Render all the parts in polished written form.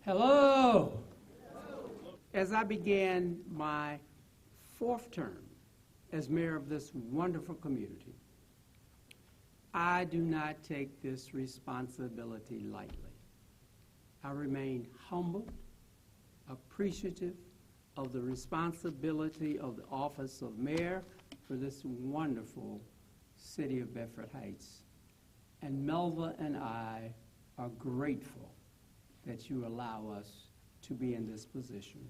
Hello. As I began my fourth term as mayor of this wonderful community, I do not take this responsibility lightly. I remain humble, appreciative of the responsibility of the office of mayor for this wonderful city of Bedford Heights. And Melva and I are grateful that you allow us to be in this position.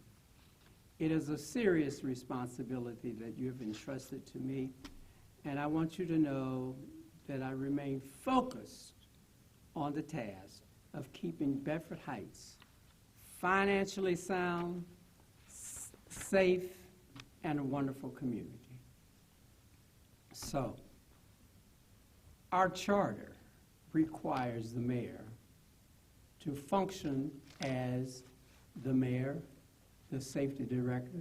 It is a serious responsibility that you have entrusted to me, and I want you to know that I remain focused on the task of keeping Bedford Heights financially sound, safe, and a wonderful community. So, our charter requires the mayor to function as the mayor, the safety director,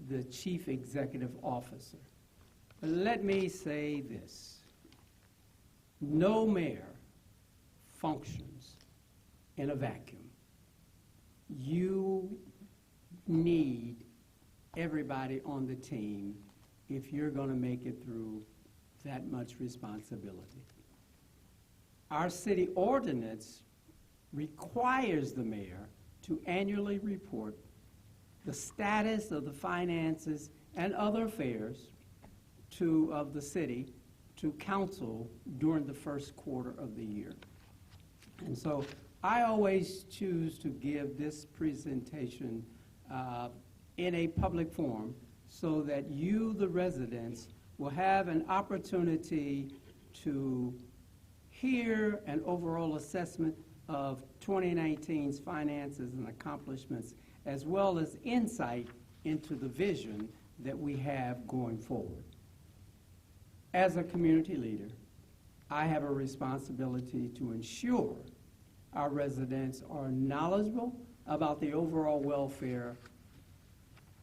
the chief executive officer. But let me say this. No mayor functions in a vacuum. You need everybody on the team if you're going to make it through that much responsibility. Our city ordinance requires the mayor to annually report the status of the finances and other affairs of the city to council during the first quarter of the year. And so I always choose to give this presentation in a public forum so that you, the residents, will have an opportunity to hear an overall assessment of 2019's finances and accomplishments, as well as insight into the vision that we have going forward. As a community leader, I have a responsibility to ensure our residents are knowledgeable about the overall welfare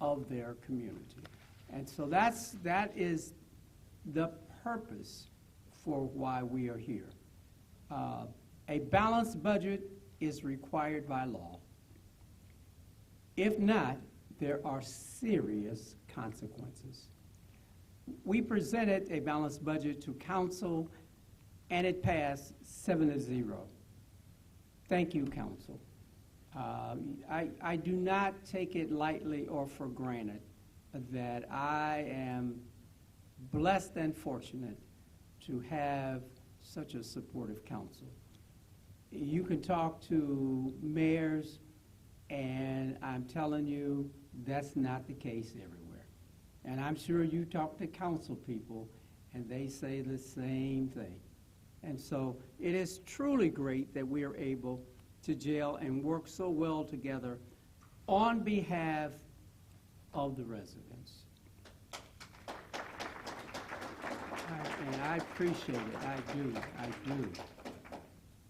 of their community. And so that is the purpose for why we are here. A balanced budget is required by law. If not, there are serious consequences. We presented a balanced budget to council, and it passed 7-0. Thank you, council. I do not take it lightly or for granted that I am blessed and fortunate to have such a supportive council. You can talk to mayors, and I'm telling you, that's not the case everywhere. And I'm sure you talk to council people, and they say the same thing. And so it is truly great that we are able to gel and work so well together on behalf of the residents. And I appreciate it. I do.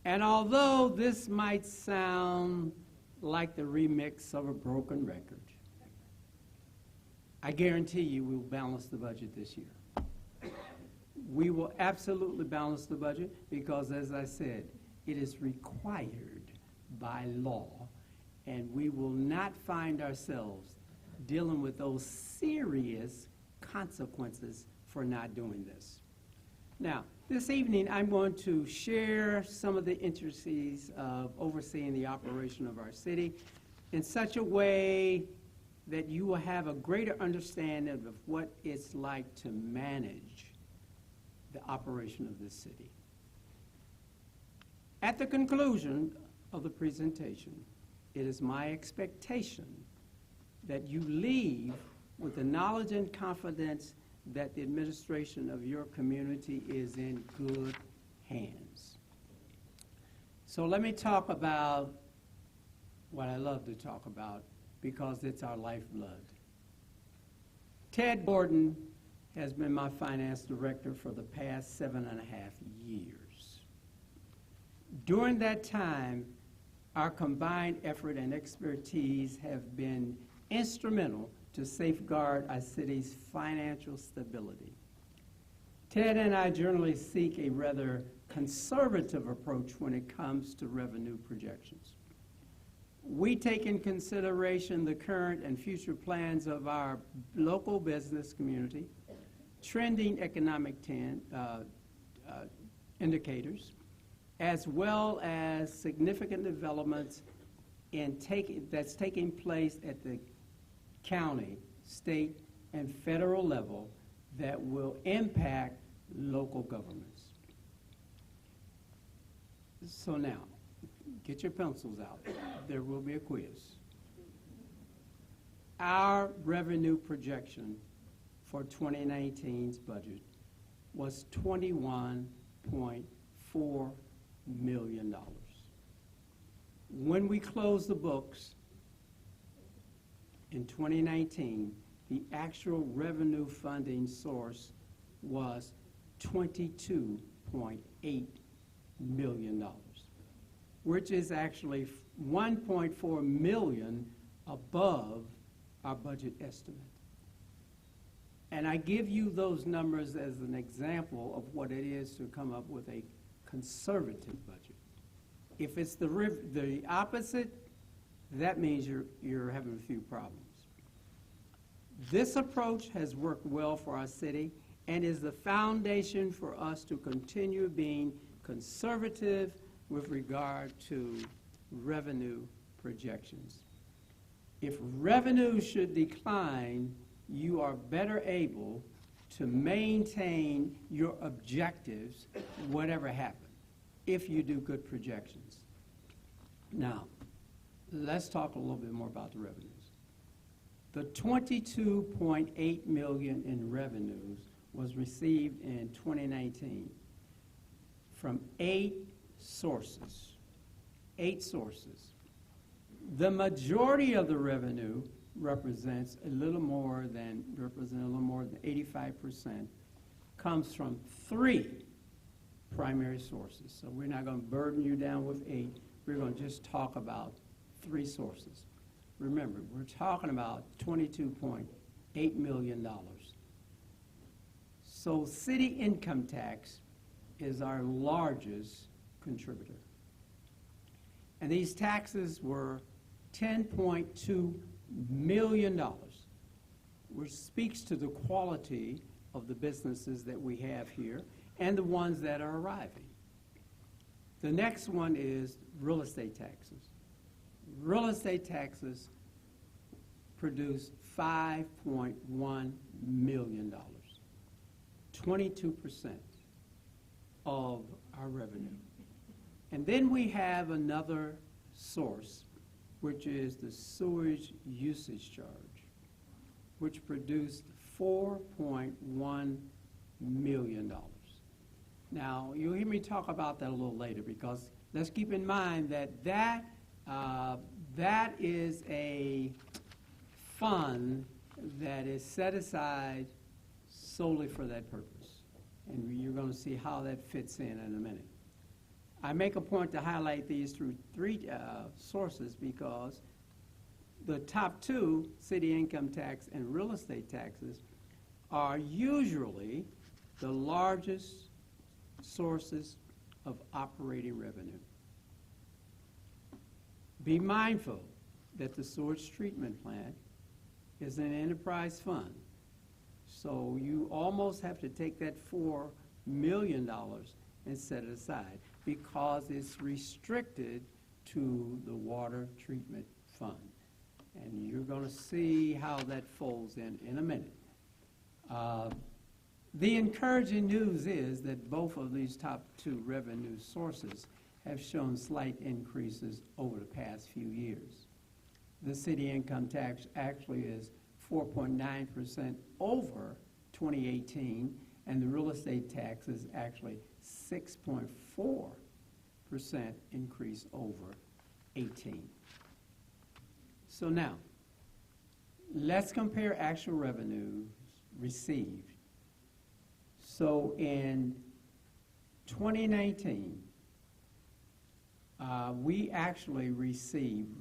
And although this might sound like the remix of a broken record, I guarantee you we'll balance the budget this year. We will absolutely balance the budget because, as I said, it is required by law, and we will not find ourselves dealing with those serious consequences for not doing this. Now, this evening I'm going to share some of the intricacies of overseeing the operation of our city in such a way that you will have a greater understanding of what it's like to manage the operation of this city. At the conclusion of the presentation, it is my expectation that you leave with the knowledge and confidence that the administration of your community is in good hands. So let me talk about what I love to talk about because it's our lifeblood. Ted Gordon has been my finance director for the past 7.5 years. During that time, our combined effort and expertise have been instrumental to safeguard our city's financial stability. Ted and I generally seek a rather conservative approach when it comes to revenue projections. We take in consideration the current and future plans of our local business community, trending economic indicators, as well as significant developments that's taking place at the county, state, and federal level that will impact local governments. So now, get your pencils out. There will be a quiz. Our revenue projection for 2019's budget was $21.4 million. When we close the books in 2019, the actual revenue funding source was $22.8 million, which is actually 1.4 million above our budget estimate. And I give you those numbers as an example of what it is to come up with a conservative budget. If it's the opposite, that means you're having a few problems. This approach has worked well for our city and is the foundation for us to continue being conservative with regard to revenue projections. If revenue should decline, you are better able to maintain your objectives, whatever happens, if you do good projections. Now, let's talk a little bit more about the revenues. The $22.8 million in revenues was received in 2019 from 8 sources. The majority of the revenue represents a little more than 85%, comes from 3 primary sources. So we're not going to burden you down with 8. We're going to just talk about 3 sources. Remember, we're talking about $22.8 million. So city income tax is our largest contributor. And these taxes were $10.2 million, which speaks to the quality of the businesses that we have here and the ones that are arriving. The next one is real estate taxes. Real estate taxes produce $5.1 million, 22% of our revenue. And then we have another source, which is the sewage usage charge, which produced $4.1 million. Now, you'll hear me talk about that a little later, because let's keep in mind that that is a fund that is set aside solely for that purpose. And you're going to see how that fits in a minute. I make a point to highlight these through 3 sources because the top 2, city income tax and real estate taxes, are usually the largest sources of operating revenue. Be mindful that the sewage treatment plant is an enterprise fund. So you almost have to take that $4 million and set it aside because it's restricted to the water treatment fund. And you're going to see how that folds in a minute. The encouraging news is that both of these top 2 revenue sources have shown slight increases over the past few years. The city income tax actually is 4.9% over 2018, and the real estate tax is actually 6.4% increase over 18. So now, let's compare actual revenues received. So in 2019, we actually received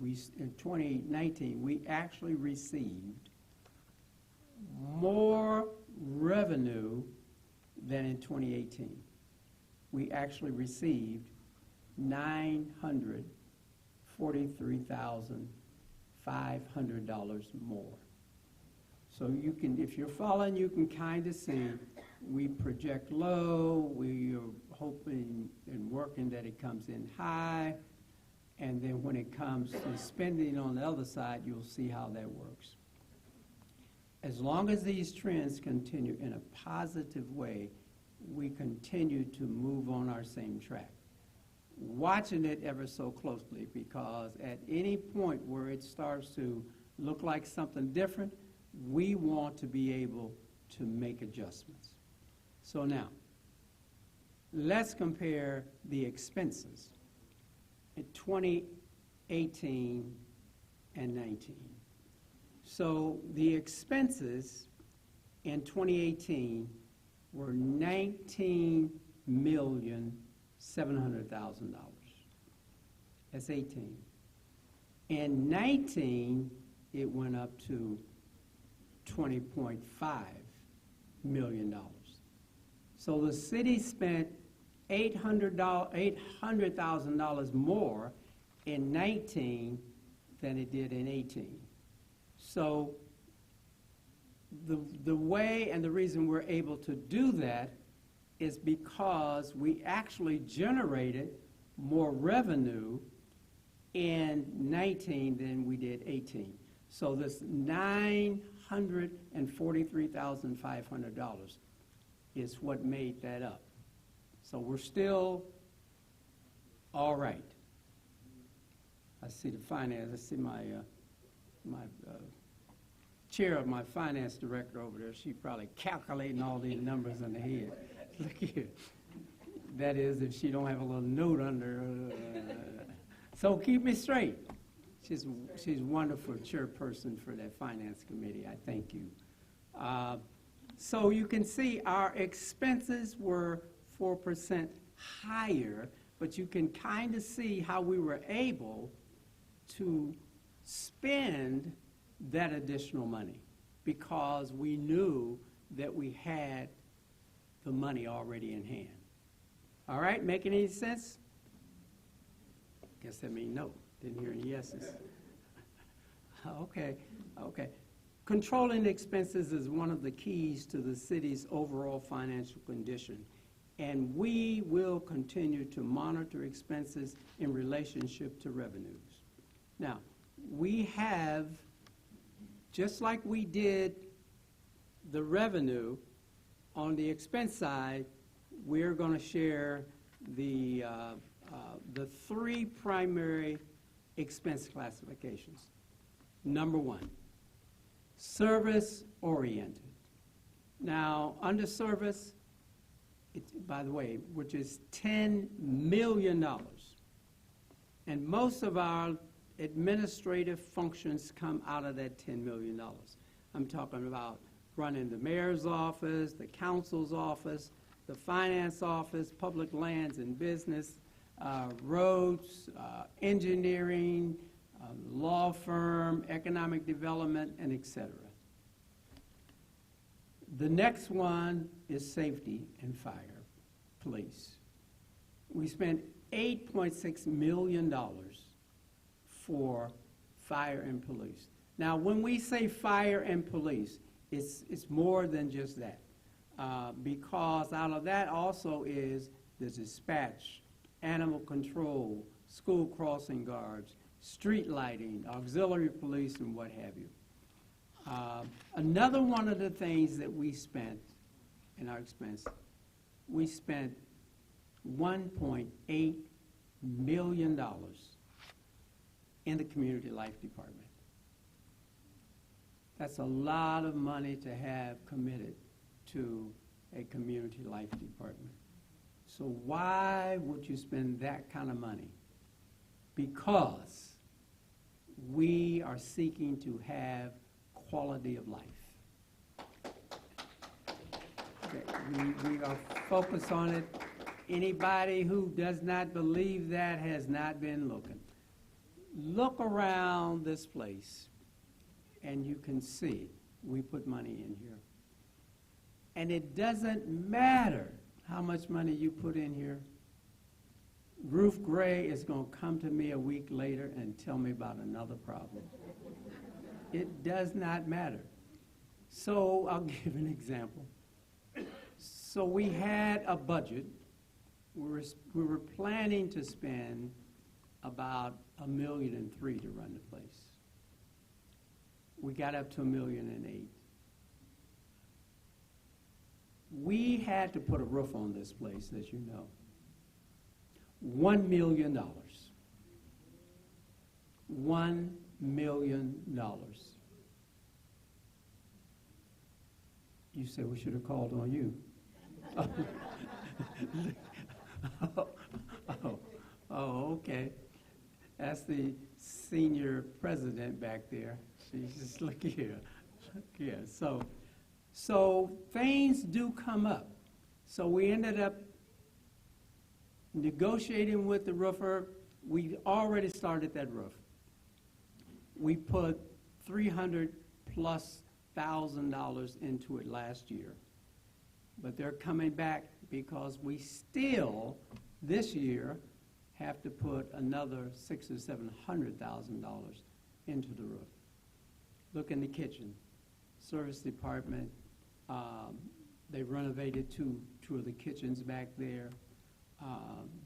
more revenue than in 2018. We actually received $43,500 more. So you can, if you're following, you can kind of see we project low, we are hoping and working that it comes in high, and then when it comes to spending on the other side, you'll see how that works. As long as these trends continue in a positive way, we continue to move on our same track. Watching it ever so closely, because at any point where it starts to look like something different, we want to be able to make adjustments. So now, let's compare the expenses in 2018 and 19. So the expenses in 2018 were $19,700,000. That's 18. In 19, it went up to $20.5 million. So the city spent $800,000 more in 19 than it did in 18. So the way and the reason we're able to do that is because we actually generated more revenue in 19 than we did 18. So this $943,500 is what made that up. So we're still all right. I see the finance. I see my chair of my finance director over there. She's probably calculating all these numbers in the head. Look here. That is, if she don't have a little note under. So keep me straight. She's wonderful chairperson for that finance committee. I thank you. So you can see our expenses were 4% higher, but you can kind of see how we were able to spend that additional money because we knew that we had the money already in hand. All right, making any sense? Guess that means no. Didn't hear any yeses. Okay. Controlling expenses is one of the keys to the city's overall financial condition, and we will continue to monitor expenses in relationship to revenues. Now, we have, just like we did the revenue, on the expense side, we're going to share the three primary expense classifications. Number one, service-oriented. Now, under service, by the way, which is $10 million, and most of our administrative functions come out of that $10 million. I'm talking about running the mayor's office, the council's office, the finance office, public lands and business, roads, engineering, law firm, economic development, and et cetera. The next one is safety and fire, police. We spent $8.6 million for fire and police. Now, when we say fire and police, it's more than just that, because out of that also is the dispatch, animal control, school crossing guards, street lighting, auxiliary police, and what have you. Another one of the things that we spent in our expense, we spent $1.8 million in the community life department. That's a lot of money to have committed to a community life department. So why would you spend that kind of money? Because we are seeking to have quality of life. Okay, we are focused on it. Anybody who does not believe that has not been looking. Look around this place, and you can see we put money in here. And it doesn't matter how much money you put in here. Ruth Gray is going to come to me a week later and tell me about another problem. It does not matter. So I'll give an example. So we had a budget. We were planning to spend about $1.3 million to run the place. We got up to $1.8 million. We had to put a roof on this place, as you know. $1 million. $1 million. You said we should have called on you. Okay. That's the senior president back there. She's just, look here. Look here. So things do come up. So we ended up negotiating with the roofer. We already started that roof. We put $300,000+ into it last year. But they're coming back because we still, this year, have to put another $600,000 or $700,000 into the roof. Look in the kitchen. Service department, they renovated two of the kitchens back there.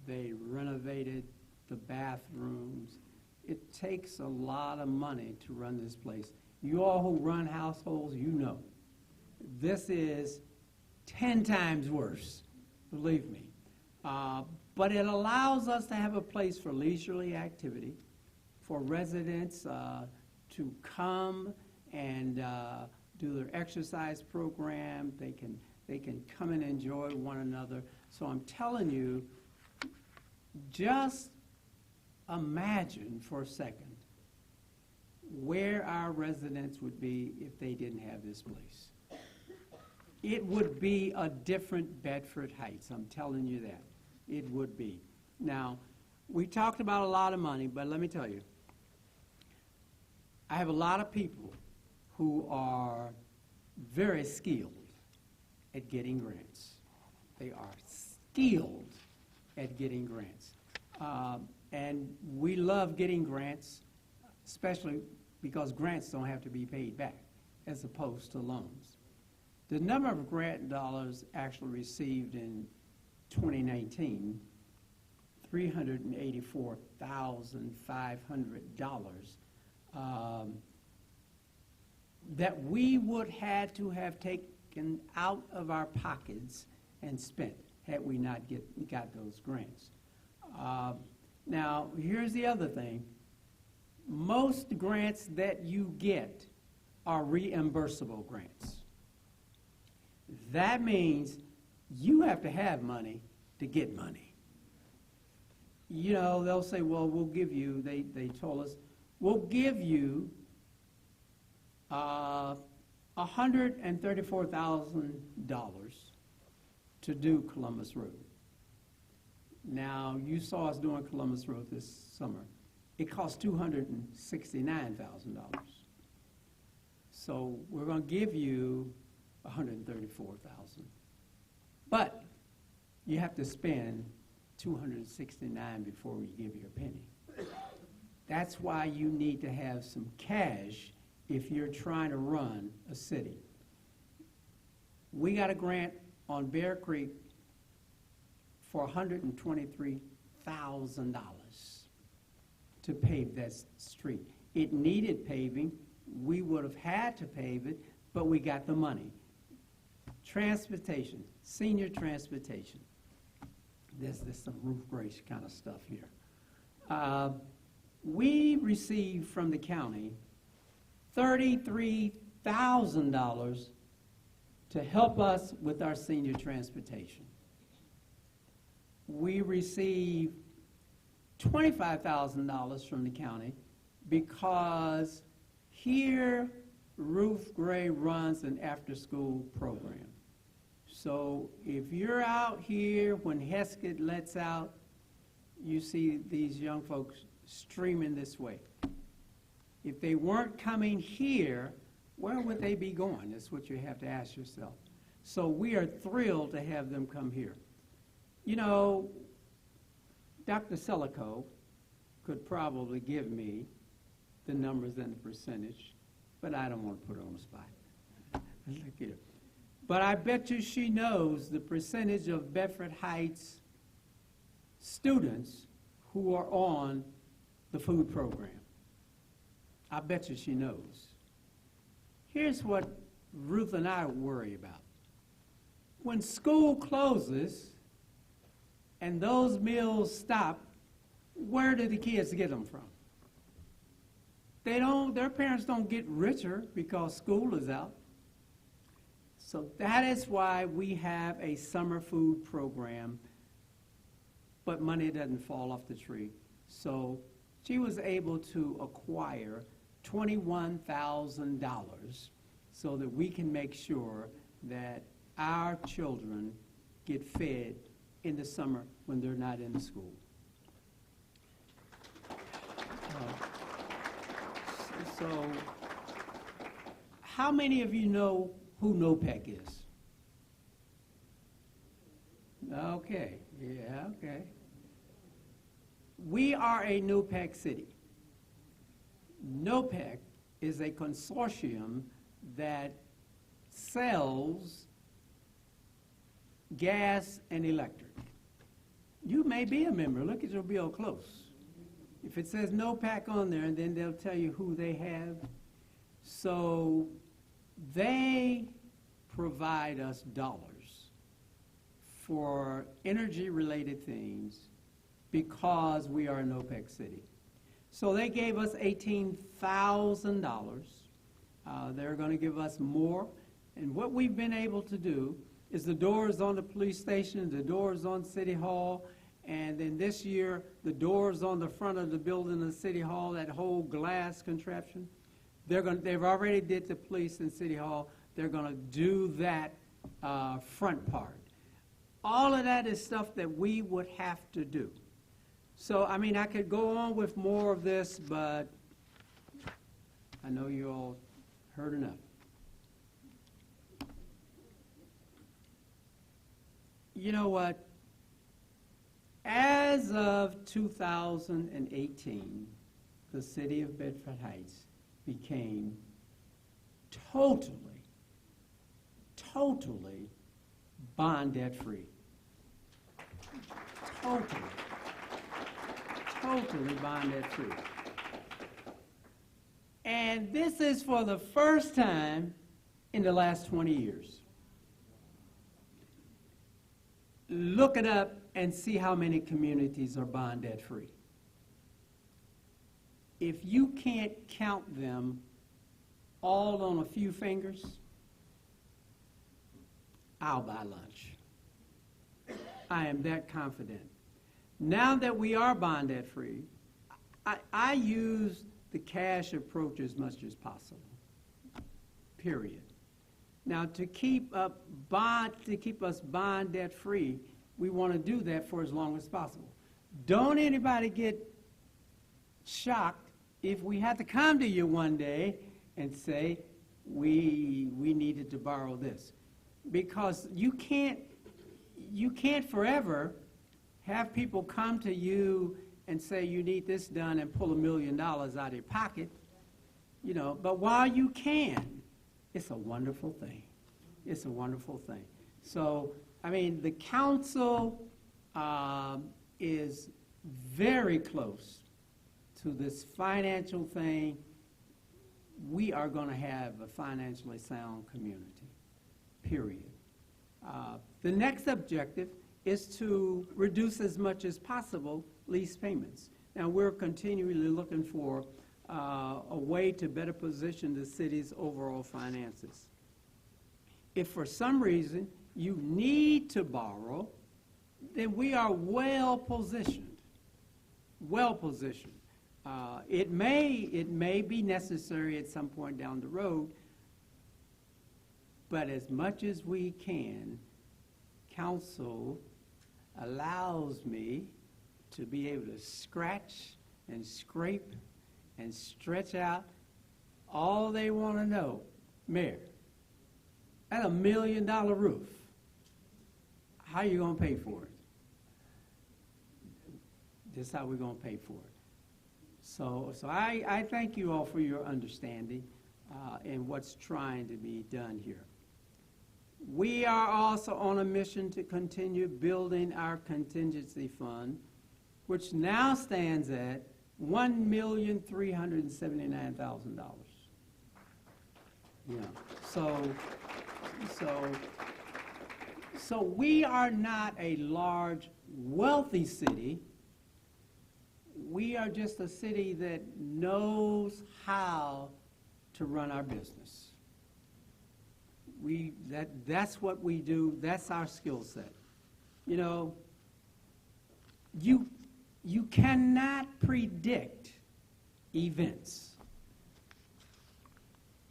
They renovated the bathrooms. It takes a lot of money to run this place. You all who run households, you know. This is 10 times worse, believe me. But it allows us to have a place for leisurely activity, for residents to come and do their exercise program. They can come and enjoy one another. So I'm telling you, just imagine for a second where our residents would be if they didn't have this place. It would be a different Bedford Heights, I'm telling you that. It would be. Now, we talked about a lot of money, but let me tell you, I have a lot of people who are very skilled at getting grants. They are skilled at getting grants. And we love getting grants, especially because grants don't have to be paid back, as opposed to loans. The number of grant dollars actually received in 2019, $384,500, that we would have to have taken out of our pockets and spent had we not got those grants. Now, here's the other thing. Most grants that you get are reimbursable grants. That means you have to have money to get money. You know, they'll say, well, we'll give you, they told us, we'll give you $134,000 to do Columbus Road. Now, you saw us doing Columbus Road this summer. It cost $269,000. So we're going to give you $134,000. But you have to spend $269 before we give you a penny. That's why you need to have some cash if you're trying to run a city. We got a grant on Bear Creek for $123,000 to pave that street. It needed paving. We would have had to pave it, but we got the money. Transportation, senior transportation. There's some Ruth Grace kind of stuff here. We received from the county $33,000 to help us with our senior transportation. We received $25,000 from the county because here Ruth Gray runs an after-school program. So if you're out here when Heskett lets out, you see these young folks streaming this way. If they weren't coming here, where would they be going? That's what you have to ask yourself. So we are thrilled to have them come here. You know, Dr. Selico could probably give me the numbers and the percentage, but I don't want to put her on the spot. Look here. But I bet you she knows the percentage of Bedford Heights students who are on the food program. I bet you she knows. Here's what Ruth and I worry about. When school closes and those meals stop, where do the kids get them from? Their parents don't get richer because school is out. So that is why we have a summer food program, but money doesn't fall off the tree. So she was able to acquire $21,000 so that we can make sure that our children get fed in the summer when they're not in school. So how many of you know who NOPEC is? Okay, yeah, okay. We are a NOPEC city. NOPEC is a consortium that sells gas and electric. You may be a member. Look at your bill close. If it says NOPEC on there, and then they'll tell you who they have. So they provide us dollars for energy-related things because we are an OPEC city. So they gave us $18,000. They're going to give us more. And what we've been able to do is the doors on the police station, the doors on City Hall, and then this year, the doors on the front of the building of City Hall, that whole glass contraption. They've already did the police and City Hall. They're going to do that front part. All of that is stuff that we would have to do. So, I mean, I could go on with more of this, but I know you all heard enough. You know what? As of 2018, the city of Bedford Heights became totally bond debt free. Totally bond debt free. And this is for the first time in the last 20 years. Look it up and see how many communities are bond debt free. If you can't count them all on a few fingers, I'll buy lunch. I am that confident. Now that we are bond debt free, I use the cash approach as much as possible, period. Now, to keep us bond debt free, we want to do that for as long as possible. Don't anybody get shocked if we have to come to you one day and say we needed to borrow this, because you can't forever have people come to you and say you need this done and pull $1 million out of your pocket, you know. But while you can, it's a wonderful thing. It's a wonderful thing. So, I mean, the council is very close to this financial thing. We are going to have a financially sound community, period. The next objective is to reduce as much as possible lease payments. Now, we're continually looking for a way to better position the city's overall finances. If for some reason you need to borrow, then we are well positioned. Well positioned. It may be necessary at some point down the road, but as much as we can, council allows me to be able to scratch and scrape and stretch out all they want to know. Mayor, at $1 million roof, how are you going to pay for it? This is how we're going to pay for it. So I thank you all for your understanding and what's trying to be done here. We are also on a mission to continue building our contingency fund, which now stands at $1,379,000. Yeah. So we are not a large, wealthy city. We are just a city that knows how to run our business. That's what we do. That's our skill set. You know, you cannot predict events.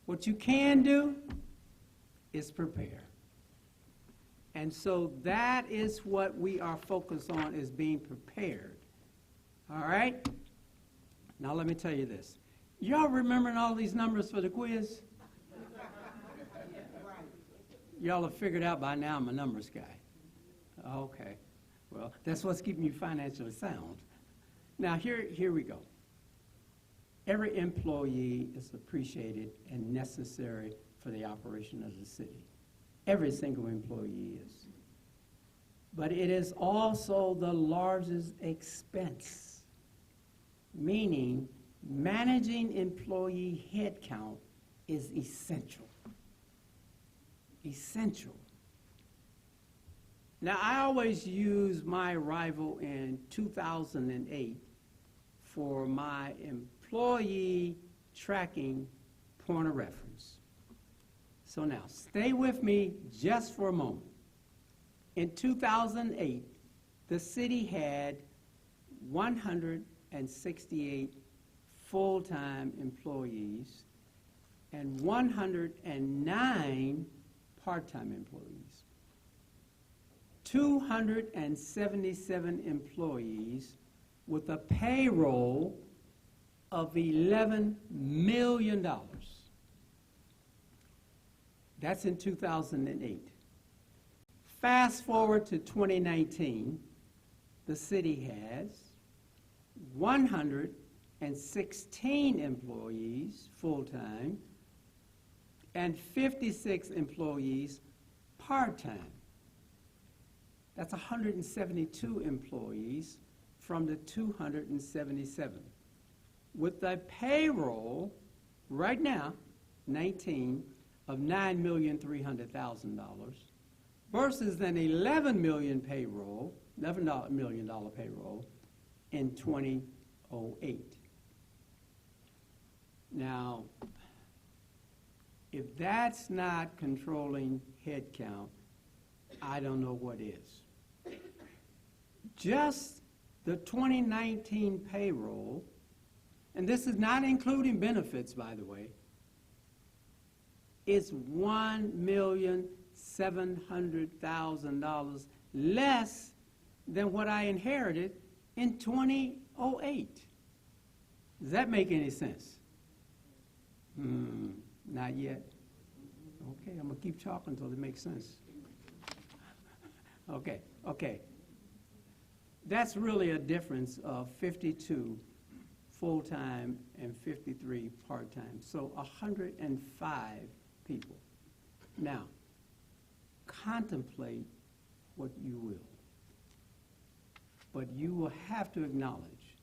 What you can do is prepare. And so that is what we are focused on, is being prepared. All right? Now let me tell you this. Y'all remembering all these numbers for the quiz? Y'all have figured out by now I'm a numbers guy. Okay. Well, that's what's keeping you financially sound. Now, here we go. Every employee is appreciated and necessary for the operation of the city. Every single employee is. But it is also the largest expense, meaning managing employee headcount is essential. Essential. Now, I always use my arrival in 2008 for my employee tracking point of reference. So now, stay with me just for a moment. In 2008, the city had 168 full-time employees and 109 part-time employees. 277 employees with a payroll of $11 million. That's in 2008. Fast forward to 2019, the city has 116 employees full-time and 56 employees part-time. That's 172 employees from the 277. With a payroll, right now, 19, of $9,300,000 versus an $11 million payroll in 2008. Now, if that's not controlling headcount, I don't know what is. Just the 2019 payroll, and this is not including benefits, by the way, is $1,700,000 less than what I inherited in 2008. Does that make any sense? Not yet. Okay, I'm going to keep talking until it makes sense. Okay. That's really a difference of 52 full-time and 53 part-time. So 105 people. Now, contemplate what you will. But you will have to acknowledge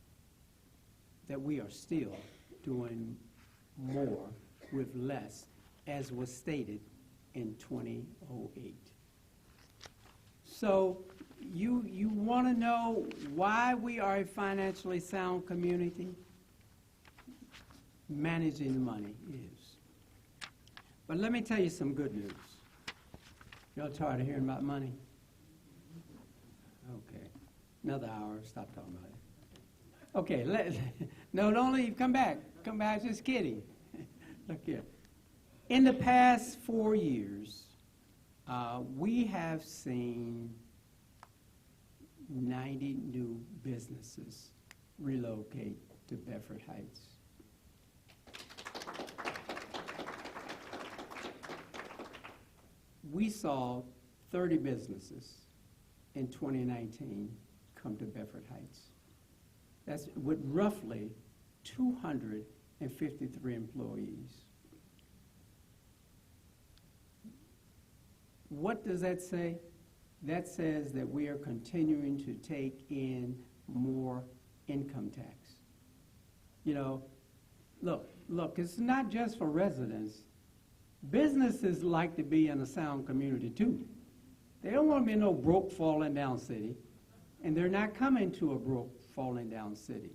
that we are still doing more with less, as was stated in 2008. So you want to know why we are a financially sound community? Managing the money is. But let me tell you some good news. Y'all tired of hearing about money? Okay. Another hour. Stop talking about it. Okay. No, don't leave. Come back. Come back. Just kidding. Look here. In the past 4 years, we have seen 90 new businesses relocate to Bedford Heights. We saw 30 businesses in 2019 come to Bedford Heights. That's with roughly 253 employees. What does that say? That says that we are continuing to take in more income tax. You know, look, it's not just for residents. Businesses like to be in a sound community too. They don't want to be in no broke, falling down city, and they're not coming to a broke, falling down city.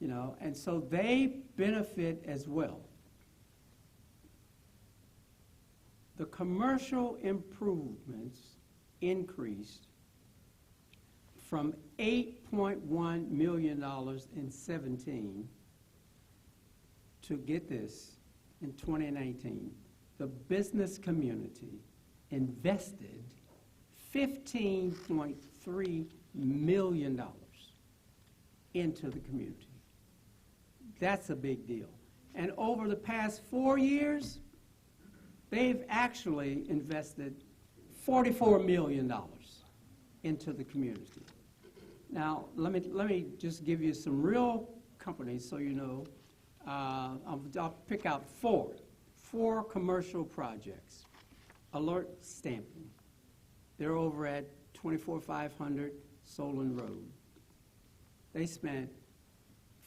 You know, and so they benefit as well. The commercial improvements increased from $8.1 million in 17 to, get this, in 2019, the business community invested $15.3 million into the community. That's a big deal. And over the past 4 years, they've actually invested $44 million into the community. Now, let me just give you some real companies so you know. I'll pick out four commercial projects. Alert Stamping. They're over at 24500 Solon Road. They spent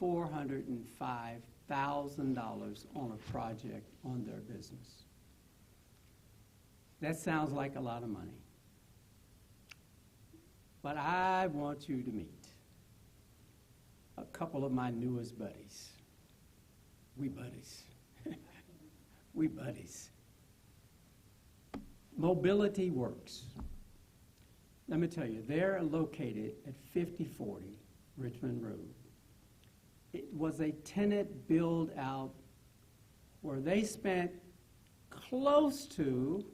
$405,000 on a project on their business. That sounds like a lot of money. But I want you to meet a couple of my newest buddies. We buddies. We buddies. Mobility Works. Let me tell you, they're located at 5040 Richmond Road. It was a tenant build-out where they spent close to,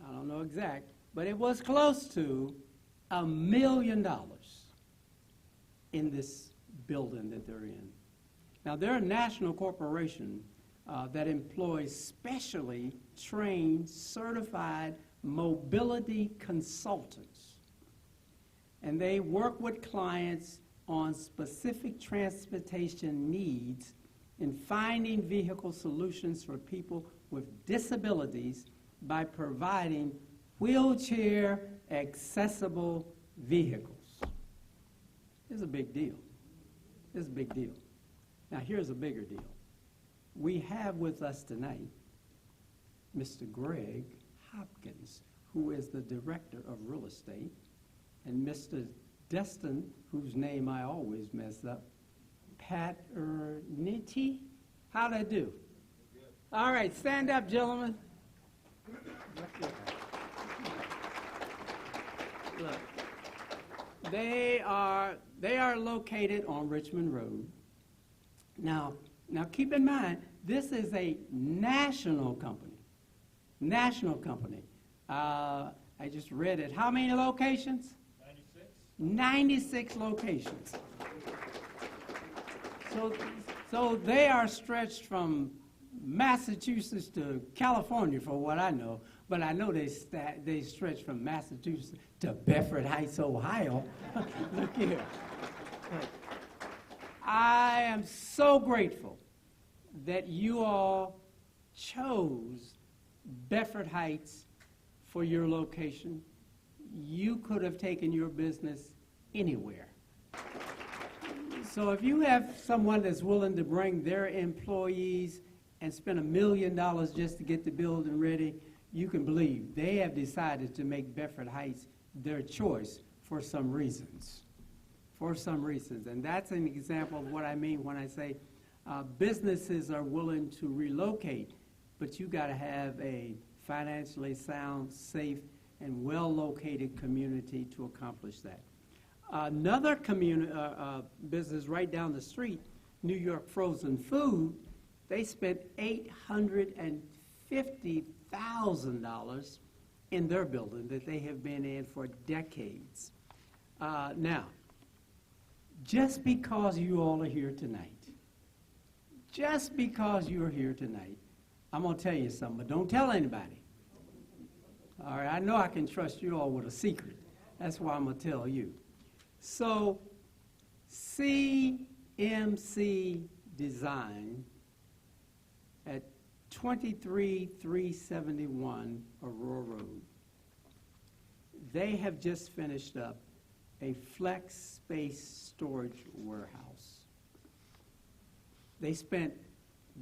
I don't know exact, but it was close to $1 million in this building that they're in. Now, they're a national corporation that employs specially trained, certified mobility consultants. And they work with clients on specific transportation needs in finding vehicle solutions for people with disabilities by providing wheelchair accessible vehicles. It's a big deal. It's a big deal. Now, here's a bigger deal. We have with us tonight Mr. Greg Hopkins, who is the Director of Real Estate, and Mr. Destin, whose name I always mess up, Paternity. How'd I do? All right, stand up, gentlemen. Look, they are located on Richmond Road. Now keep in mind, this is a national company. National company. I just read it. How many locations? 96 locations. So they are stretched from Massachusetts to California, for what I know. But I know they stretch from Massachusetts to Bedford Heights, Ohio. Look here. I am so grateful that you all chose Bedford Heights for your location. You could have taken your business anywhere. So if you have someone that's willing to bring their employees and spend $1 million just to get the building ready, you can believe they have decided to make Bedford Heights their choice for some reasons. For some reasons. And that's an example of what I mean when I say businesses are willing to relocate, but you got to have a financially sound, safe, and well-located community to accomplish that. Another business right down the street, New York Frozen Food, they spent $850,000 in their building that they have been in for decades. Now, just because you all are here tonight, I'm going to tell you something, but don't tell anybody. All right, I know I can trust you all with a secret. That's why I'm going to tell you. So, CPA MC Design at 23371 Aurora Road. They have just finished up a flex space storage warehouse. They spent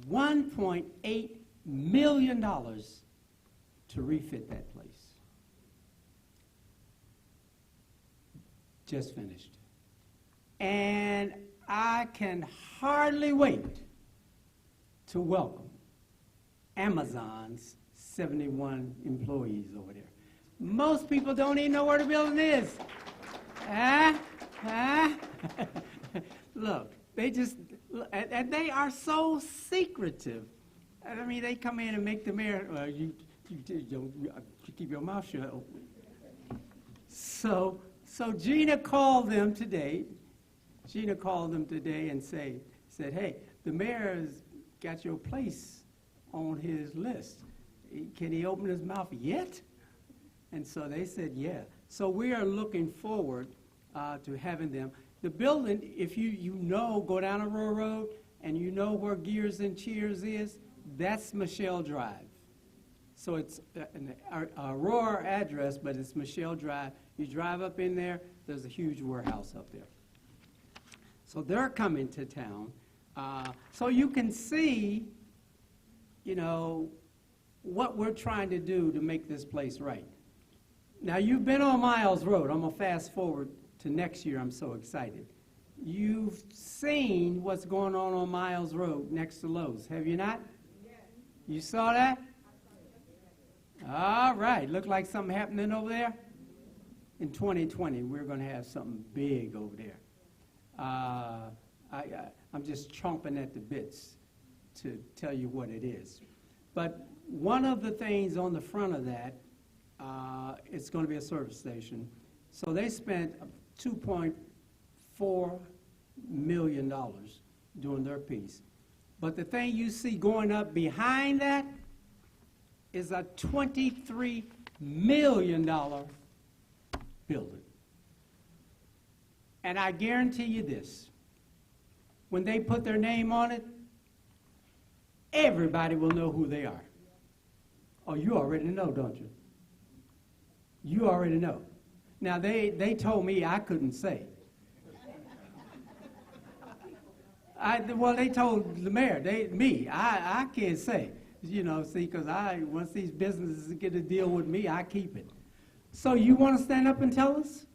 $1.8 million to refit that place. Just finished. And I can hardly wait to welcome Amazon's 71 employees over there. Most people don't even know where the building is. Look, they just, and they are so secretive. I mean, they come in and make the mayor, you keep your mouth shut. So Gina called them today. Gina called them today and said, hey, the mayor's got your place on his list. Can he open his mouth yet? And so they said, yeah. So we are looking forward to having them. The building, if you know, go down Aurora Road and you know where Gears and Cheers is, that's Michelle Drive. So it's an Aurora address, but it's Michelle Drive. You drive up in there, there's a huge warehouse up there. So they're coming to town. So you can see, you know, what we're trying to do to make this place right. Now, you've been on Miles Road. I'm going to fast forward to next year. I'm so excited. You've seen what's going on Miles Road next to Lowe's, have you not? Yes. You saw that? All right. Look like something happening over there? In 2020, we're going to have something big over there. I'm just chomping at the bits to tell you what it is. But one of the things on the front of that, it's going to be a service station. So they spent $2.4 million doing their piece. But the thing you see going up behind that is a $23 million building. And I guarantee you this, when they put their name on it, everybody will know who they are. Oh, you already know, don't you? You already know. Now, they told me I couldn't say. Well, they told the mayor, I can't say. You know, see, because once these businesses get to deal with me, I keep it. So you want to stand up and tell us?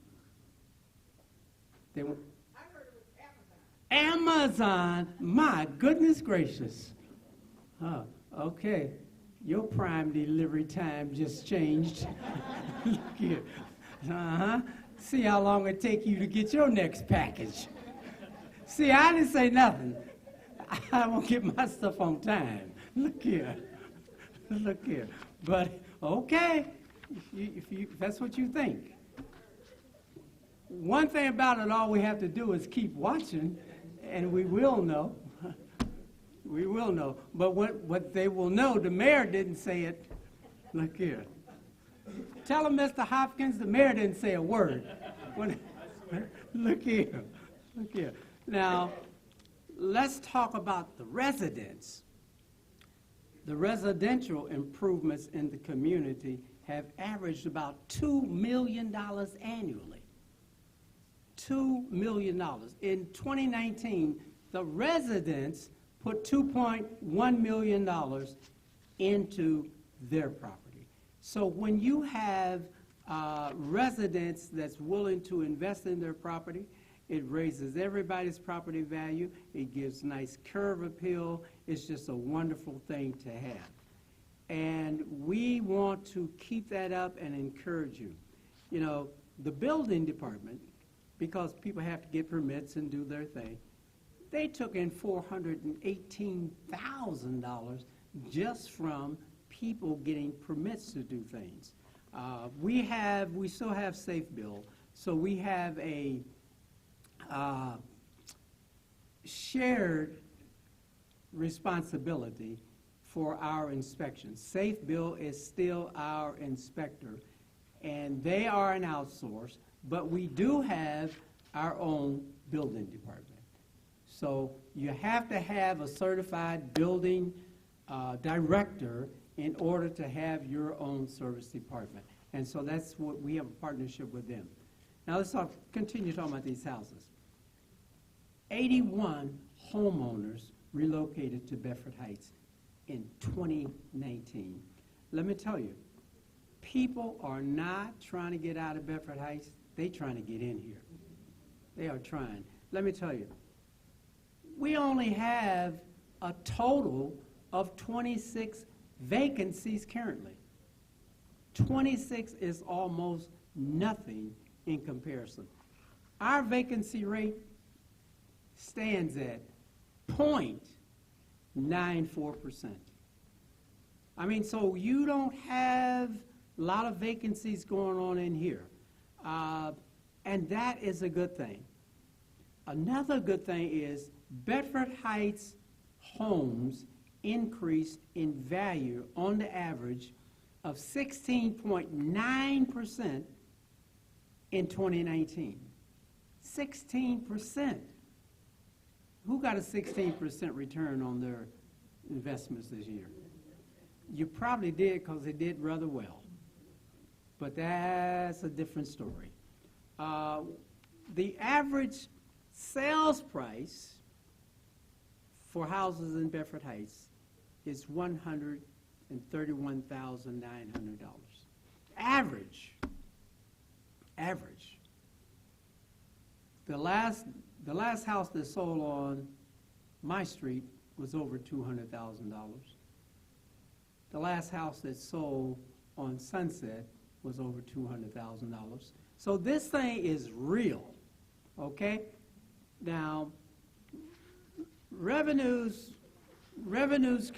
I heard it was Amazon. Amazon, my goodness gracious. Huh, okay. Your prime delivery time just changed. Look here. See how long it take you to get your next package. See, I didn't say nothing. I won't get my stuff on time. Look here. Look here. But, okay, if that's what you think. One thing about it, all we have to do is keep watching, and we will know. We will know. But what they will know, the mayor didn't say it. Look here. Tell him, Mr. Hopkins, the mayor didn't say a word. Look here. Look here. Now, let's talk about the residents. The residential improvements in the community have averaged about $2 million annually. $2 million. In 2019, the residents put $2.1 million into their property. So when you have residents that's willing to invest in their property, it raises everybody's property value. It gives nice curb appeal. It's just a wonderful thing to have. And we want to keep that up and encourage you. You know, the building department, because people have to get permits and do their thing, they took in $418,000 just from people getting permits to do things. We still have Safe Bill, so we have a shared responsibility for our inspections. Safe Bill is still our inspector, and they are an outsource, but we do have our own building department. So you have to have a certified building director in order to have your own service department. And so that's what we have a partnership with them. Now let's continue talking about these houses. 81 homeowners relocated to Bedford Heights in 2019. Let me tell you, people are not trying to get out of Bedford Heights. They're trying to get in here. They are trying. Let me tell you, we only have a total of 26 vacancies currently. 26 is almost nothing in comparison. Our vacancy rate stands at 0.94%. I mean, so you don't have a lot of vacancies going on in here. And that is a good thing. Another good thing is Bedford Heights homes increased in value on the average of 16.9% in 2019. 16%. Who got a 16% return on their investments this year? You probably did, because they did rather well. But that's a different story. The average sales price for houses in Bedford Heights is $131,900. Average. The last house that sold on my street was over $200,000. The last house that sold on Sunset was over $200,000. So this thing is real, okay? Now, revenues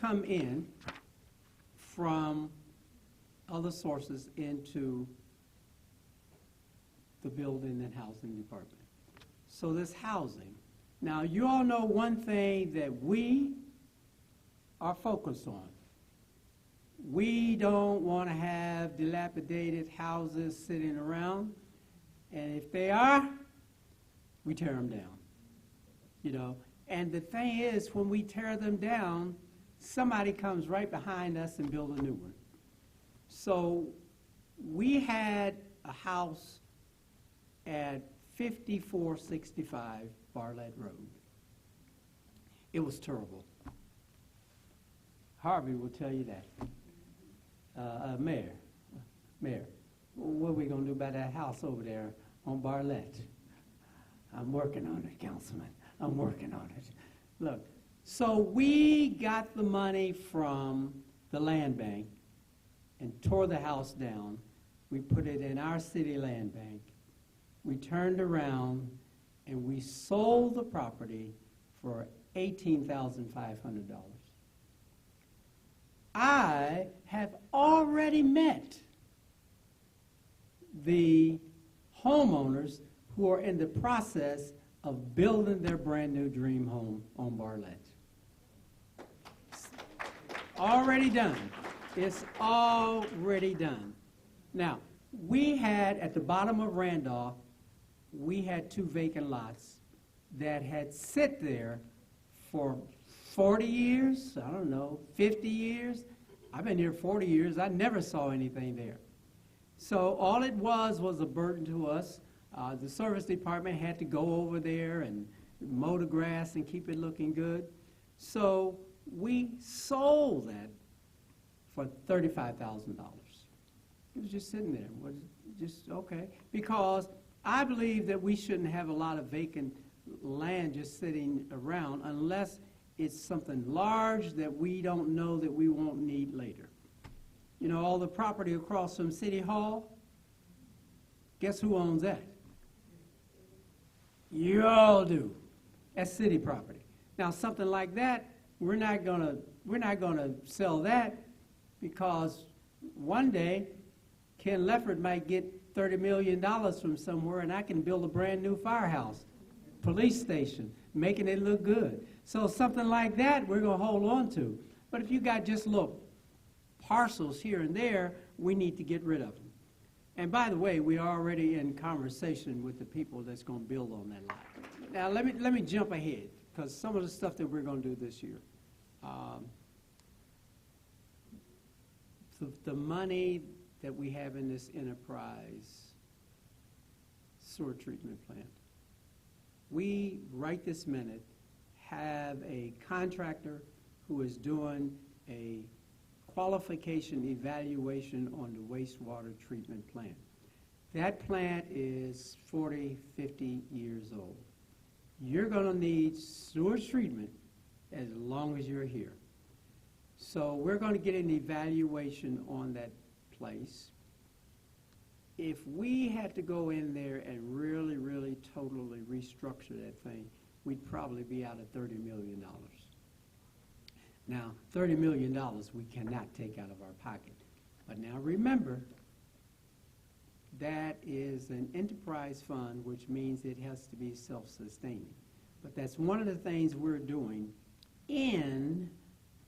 come in from other sources into the building and housing department. So this housing. Now, you all know one thing that we are focused on. We don't want to have dilapidated houses sitting around, and if they are, we tear them down, you know. And the thing is, when we tear them down, somebody comes right behind us and builds a new one. So we had a house at 5465 Bartlett Road. It was terrible. Harvey will tell you that. Mayor, what are we going to do about that house over there on Bartlett? I'm working on it, Councilman. I'm working on it. Look, so we got the money from the land bank and tore the house down. We put it in our city land bank. We turned around and we sold the property for $18,500. I have already met the homeowners who are in the process of building their brand new dream home on Bartlett. Already done. It's already done. Now, we had at the bottom of Randolph, we had 2 vacant lots that had sit there for 40 years, I don't know, 50 years. I've been here 40 years. I never saw anything there. So all it was a burden to us. The service department had to go over there and mow the grass and keep it looking good. So we sold that for $35,000. It was just sitting there. It was just okay. Because I believe that we shouldn't have a lot of vacant land just sitting around unless it's something large that we don't know that we won't need later. You know, all the property across from City Hall, guess who owns that? You all do. That's city property. Now, something like that, we're not gonna sell that, because one day Ken Leffert might get $30 million from somewhere, and I can build a brand new firehouse, police station, making it look good. So something like that we're going to hold on to. But if you got just little parcels here and there, we need to get rid of them. And by the way, we're already in conversation with the people that's going to build on that lot. Now let me jump ahead. because some of the stuff that we're going to do this year, the money that we have in this enterprise sewer treatment plant, we, right this minute, have a contractor who is doing a qualification evaluation on the wastewater treatment plant. That plant is 40, 50 years old. You're going to need sewer treatment as long as you're here. So we're going to get an evaluation on that place. If we had to go in there and really, really totally restructure that thing, we'd probably be out at $30 million. Now, $30 million we cannot take out of our pocket. But now remember, that is an enterprise fund, which means it has to be self-sustaining. But that's one of the things we're doing in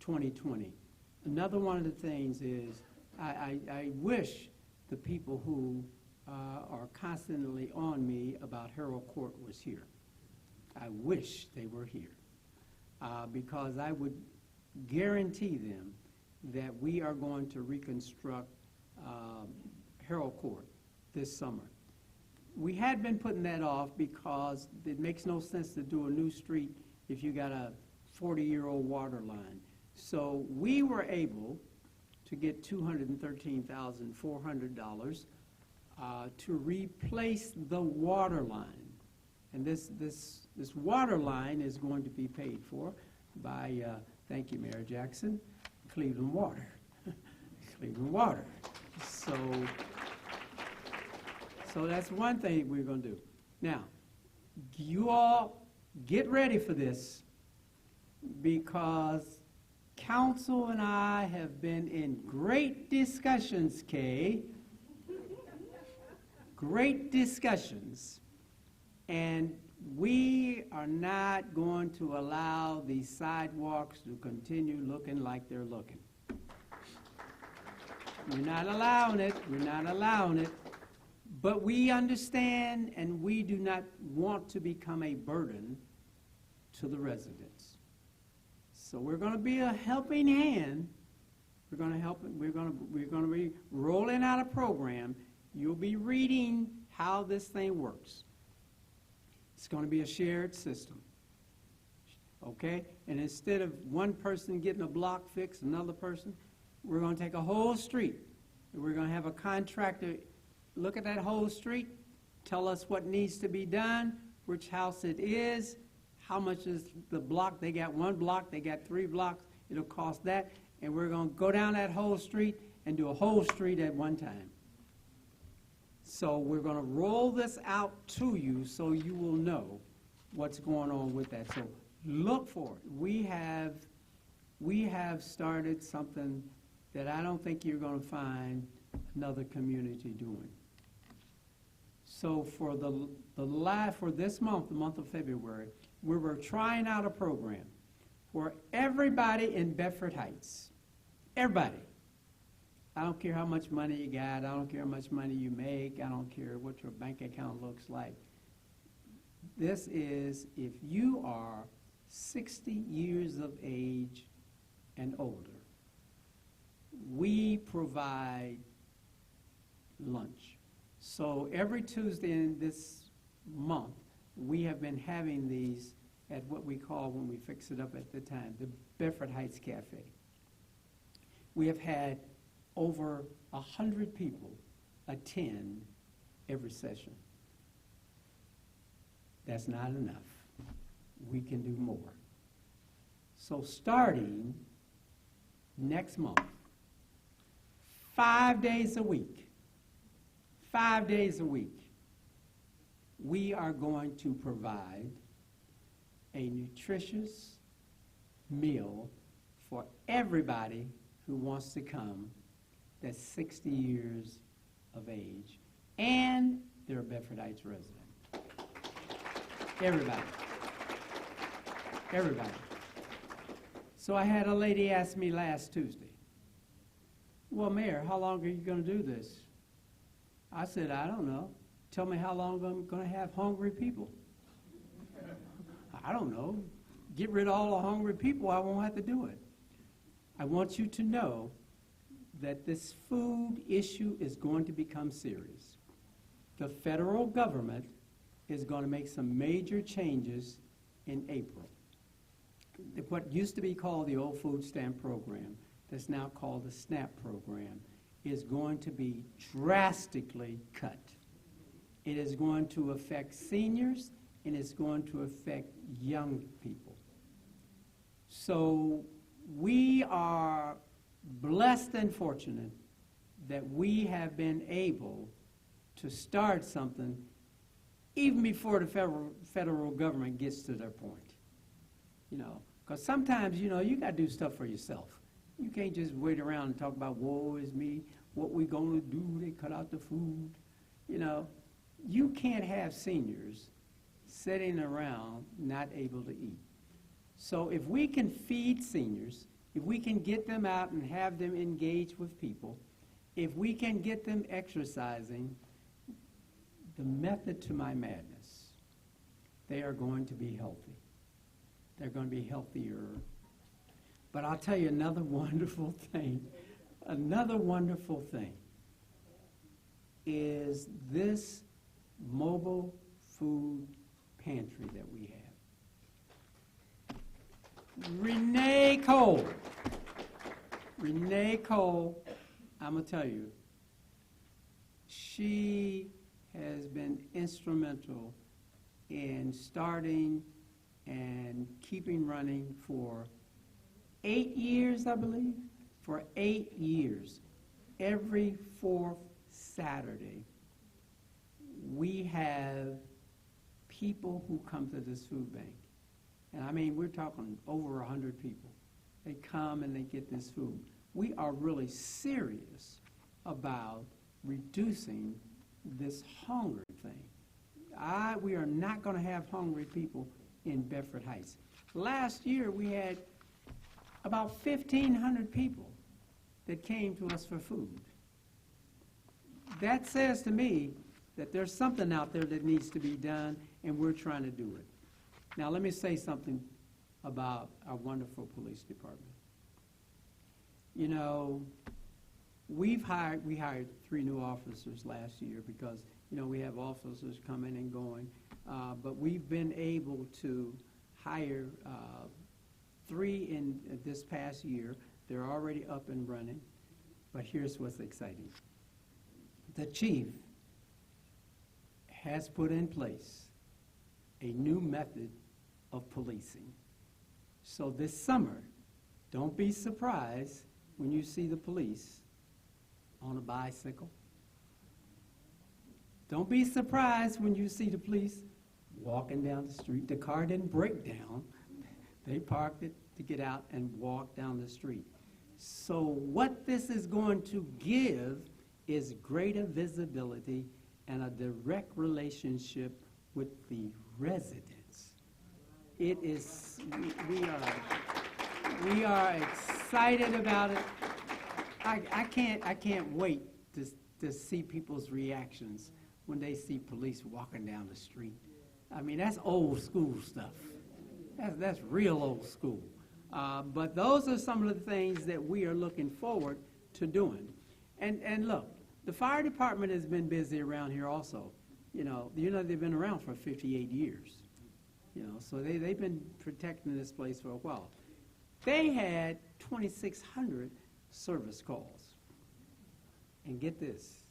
2020. Another one of the things is I wish the people who are constantly on me about Harold Court was here. I wish they were here because I would guarantee them that we are going to reconstruct Harold Court this summer. We had been putting that off because it makes no sense to do a new street if you got a 40-year-old water line. So we were able to get $213,400 to replace the water line. And this water line is going to be paid for by, thank you, Mayor Jackson, Cleveland Water. Cleveland Water. So that's one thing we're going to do. Now, you all get ready for this because Council and I have been in great discussions, Kay. Great discussions. And we are not going to allow these sidewalks to continue looking like they're looking. We're not allowing it. We're not allowing it. But we understand, and we do not want to become a burden to the residents. So we're going to be a helping hand. We're going to help. We're going to be rolling out a program. You'll be reading how this thing works. It's going to be a shared system. Okay? And instead of one person getting a block fixed, another person, we're going to take a whole street. And we're going to have a contractor look at that whole street, tell us what needs to be done, which house it is, how much is the block. They got one block, they got 3 blocks, it'll cost that, and we're going to go down that whole street and do a whole street at one time. So we're going to roll this out to you so you will know what's going on with that. So look for it. We have started something that I don't think you're going to find another community doing. So for for this month, the month of February, we were trying out a program for everybody in Bedford Heights. Everybody. I don't care how much money you got. I don't care how much money you make. I don't care what your bank account looks like. This is if you are 60 years of age and older. We provide lunch. So every Tuesday in this month, we have been having these at what we call, when we fix it up at the time, the Bedford Heights Cafe. We have had over 100 people attend every session. That's not enough. We can do more. So starting next month, 5 days a week, 5 days a week, we are going to provide a nutritious meal for everybody who wants to come that's 60 years of age, and they're a Bedford Heights resident. Everybody. Everybody. So I had a lady ask me last Tuesday, well, Mayor, how long are you going to do this? I said, I don't know. Tell me how long I'm going to have hungry people. I don't know. get rid of all the hungry people, I won't have to do it. I want you to know that this food issue is going to become serious. The federal government is going to make some major changes in April. What used to be called the old food stamp program, that's now called the SNAP program, is going to be drastically cut. It is going to affect seniors, and it's going to affect young people. So we are blessed and fortunate that we have been able to start something even before the federal government gets to their point. You know, because sometimes, you know, you got to do stuff for yourself. You can't just wait around and talk about, woe is me, what we going to do, they cut out the food. You know, you can't have seniors sitting around not able to eat. So if we can feed seniors, if we can get them out and have them engage with people, if we can get them exercising, the method to my madness, they are going to be healthy. They're going to be healthier. But I'll tell you another wonderful thing. Another wonderful thing is this mobile food pantry that we have. Renee Cole, I'm going to tell you, she has been instrumental in starting and keeping running for 8 years, I believe. For 8 years, every fourth Saturday, we have people who come to this food bank. And I mean, we're talking over 100 people. They come and they get this food. We are really serious about reducing this hunger thing. We are not going to have hungry people in Bedford Heights. Last year, we had about 1,500 people that came to us for food. That says to me that there's something out there that needs to be done, and we're trying to do it. Now, let me say something about our wonderful police department. You know, we hired 3 new officers last year because, you know, we have officers coming and going, but we've been able to hire 3 in this past year. They're already up and running, but here's what's exciting. The chief has put in place a new method of policing. So this summer, don't be surprised when you see the police on a bicycle. Don't be surprised when you see the police walking down the street. The car didn't break down. They parked it to get out and walk down the street. So what this is going to give is greater visibility and a direct relationship with the residents. It is, we are excited about it. I can't wait to see people's reactions when they see police walking down the street. I mean, that's old school stuff. That's real old school. But those are some of the things that we are looking forward to doing. And look, the fire department has been busy around here also. You know, they've been around for 58 years. You know, so they've been protecting this place for a while. They had 2,600 service calls. And get this,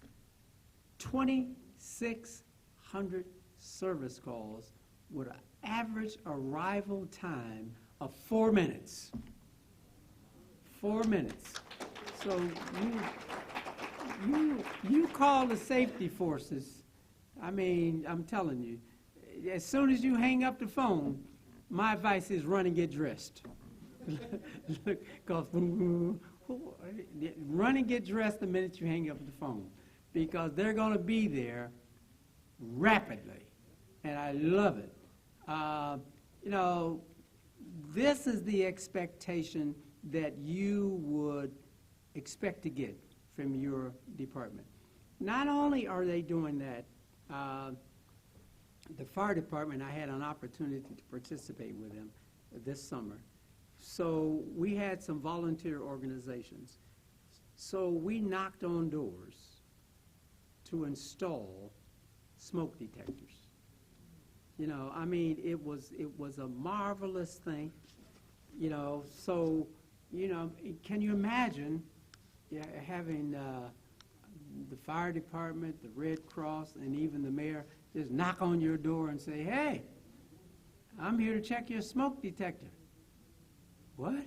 2,600 service calls with an average arrival time of 4 minutes. 4 minutes. So you call the safety forces. I mean, I'm telling you, as soon as you hang up the phone, my advice is run and get dressed. Because run and get dressed the minute you hang up the phone, because they're going to be there rapidly, and I love it. You know, this is the expectation that you would expect to get from your department. Not only are they doing that, the fire department, I had an opportunity to participate with them. this summer. So we had some volunteer organizations. So we knocked on doors to install smoke detectors. You know, I mean, it was a marvelous thing, you know. So, you know, can you imagine having the fire department, the Red Cross, and even the mayor just knock on your door and say, hey, I'm here to check your smoke detector. What?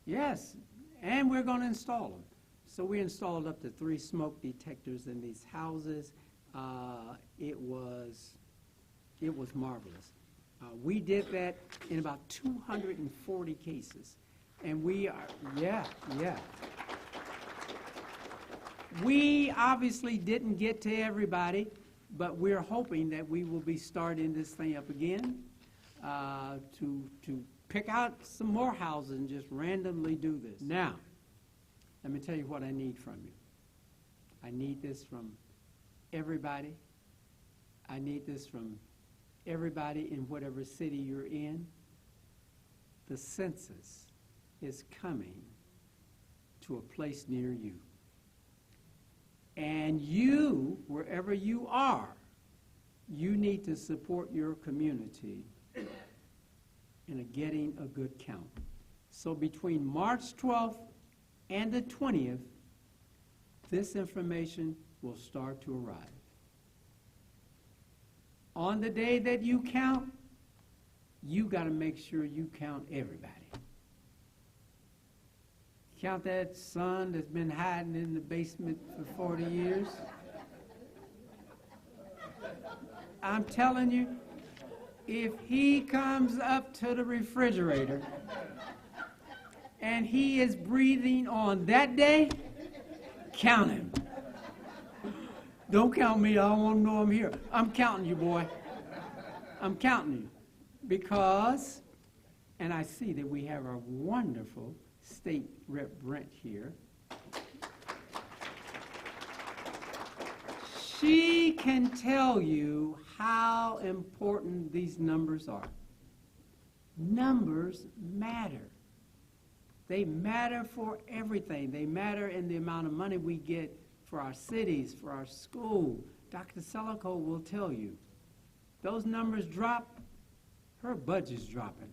Yes, and we're going to install them. So we installed up to 3 smoke detectors in these houses. It was marvelous. We did that in about 240 cases. And we are, yeah. We obviously didn't get to everybody, but we're hoping that we will be starting this thing up again to pick out some more houses and just randomly do this. Now, let me tell you what I need from you. I need this from everybody. I need this from everybody in whatever city you're in. The census is coming to a place near you. And you, wherever you are, you need to support your community in getting a good count. So between March 12th and the 20th, this information will start to arrive. On the day that you count, you got to make sure you count everybody. Count that son that's been hiding in the basement for 40 years. I'm telling you, if he comes up to the refrigerator and he is breathing on that day, count him. Don't count me. I don't want to know I'm here. I'm counting you, boy. I'm counting you. Because, and I see that we have our wonderful State Rep Brent here. She can tell you how important these numbers are. Numbers matter. They matter for everything. They matter in the amount of money we get for our cities, for our school. Dr. Selico will tell you. Those numbers drop, her budget's dropping.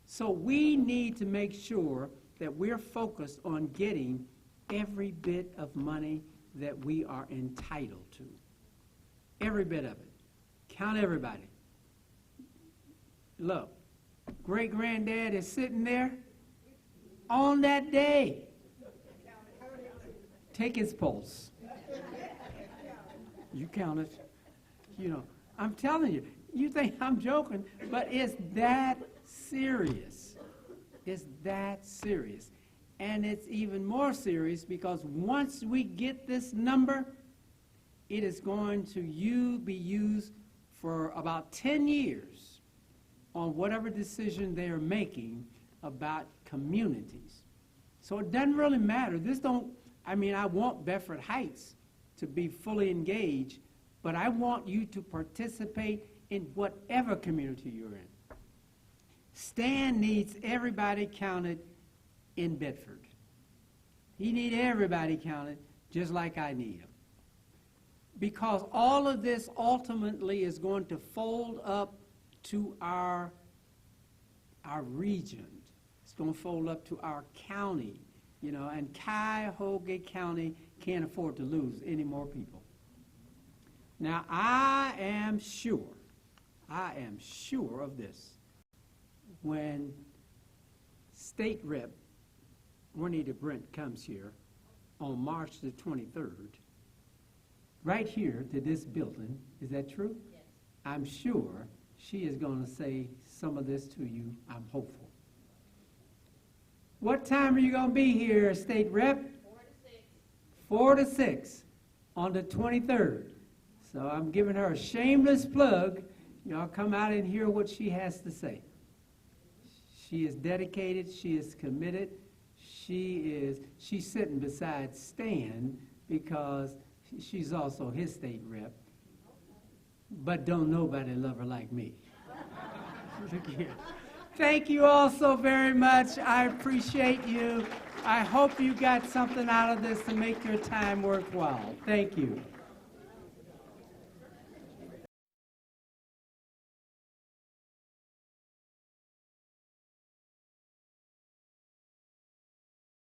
So we need to make sure that we're focused on getting every bit of money that we are entitled to. Every bit of it. Count everybody. Look, great-granddad is sitting there on that day. Take his pulse. You count it. You know, I'm telling you, you think I'm joking, but it's that serious. It's that serious. And it's even more serious because once we get this number, it is going to be used for about 10 years on whatever decision they're making about communities. So it doesn't really matter. I want Bedford Heights to be fully engaged, but I want you to participate in whatever community you're in. Stan needs everybody counted in Bedford. He needs everybody counted just like I need him. Because all of this ultimately is going to fold up to our region. It's going to fold up to our county, you know, and Cuyahoga County can't afford to lose any more people. Now, I am sure of this. When State Rep Juanita Brent comes here on March the 23rd, right here to this building, is that true? Yes. I'm sure she is going to say some of this to you. I'm hopeful. What time are you going to be here, State Rep? 4 to 6. 4 to 6 on the 23rd. So I'm giving her a shameless plug. Y'all come out and hear what she has to say. She is dedicated. She is committed. She's sitting beside Stan because she's also his state rep. But don't nobody love her like me. again. Thank you all so very much. I appreciate you. I hope you got something out of this to make your time worthwhile. Thank you.